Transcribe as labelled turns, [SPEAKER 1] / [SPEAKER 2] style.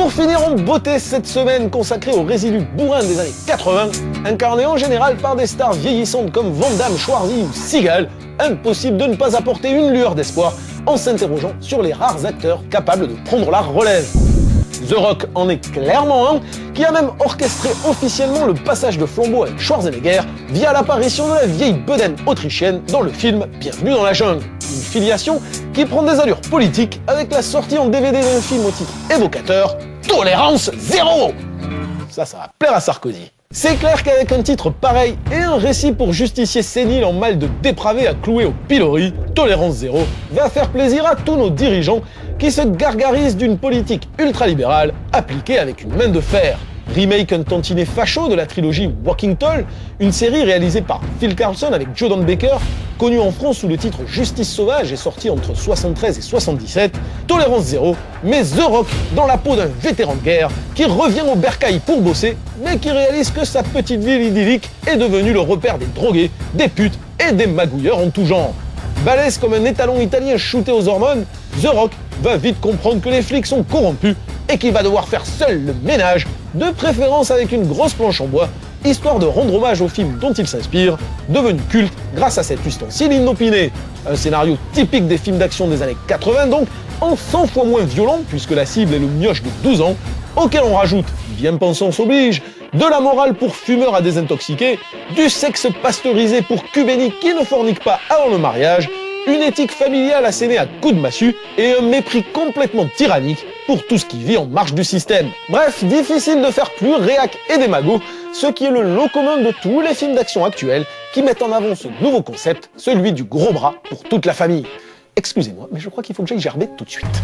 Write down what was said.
[SPEAKER 1] Pour finir en beauté cette semaine consacrée aux résidus bourrins des années 80, incarnés en général par des stars vieillissantes comme Van Damme, Schwarzy ou Seagal, impossible de ne pas apporter une lueur d'espoir en s'interrogeant sur les rares acteurs capables de prendre la relève. The Rock en est clairement un, qui a même orchestré officiellement le passage de flambeau avec Schwarzenegger via l'apparition de la vieille bedaine autrichienne dans le film Bienvenue dans la jungle. Une filiation qui prend des allures politiques avec la sortie en DVD d'un film au titre évocateur Tolérance zéro. Ça va plaire à Sarkozy. C'est clair qu'avec un titre pareil et un récit pour justicier sénile en mal de dépravé à clouer au pilori, Tolérance zéro va faire plaisir à tous nos dirigeants qui se gargarisent d'une politique ultralibérale appliquée avec une main de fer. Remake un tantinet facho de la trilogie Walking Tall, une série réalisée par Phil Carlson avec Jordan Baker, connue en France sous le titre Justice sauvage et sortie entre 73 et 77, Tolérance zéro met The Rock dans la peau d'un vétéran de guerre qui revient au bercail pour bosser, mais qui réalise que sa petite ville idyllique est devenue le repère des drogués, des putes et des magouilleurs en tout genre. Balèze comme un étalon italien shooté aux hormones, The Rock va vite comprendre que les flics sont corrompus et qu'il va devoir faire seul le ménage, de préférence avec une grosse planche en bois, histoire de rendre hommage au film dont il s'inspire, devenu culte grâce à cet ustensile inopiné. Un scénario typique des films d'action des années 80 donc, en 100 fois moins violent puisque la cible est le mioche de 12 ans, auquel on rajoute, bien-pensance oblige, de la morale pour fumeurs à désintoxiquer, du sexe pasteurisé pour cubéniques qui ne forniquent pas avant le mariage, une éthique familiale assénée à coups de massue et un mépris complètement tyrannique pour tout ce qui vit en marge du système. Bref, difficile de faire plus réac et démago, ce qui est le lot commun de tous les films d'action actuels qui mettent en avant ce nouveau concept, celui du gros bras pour toute la famille. Excusez-moi, mais je crois qu'il faut que j'aille gerber tout de suite.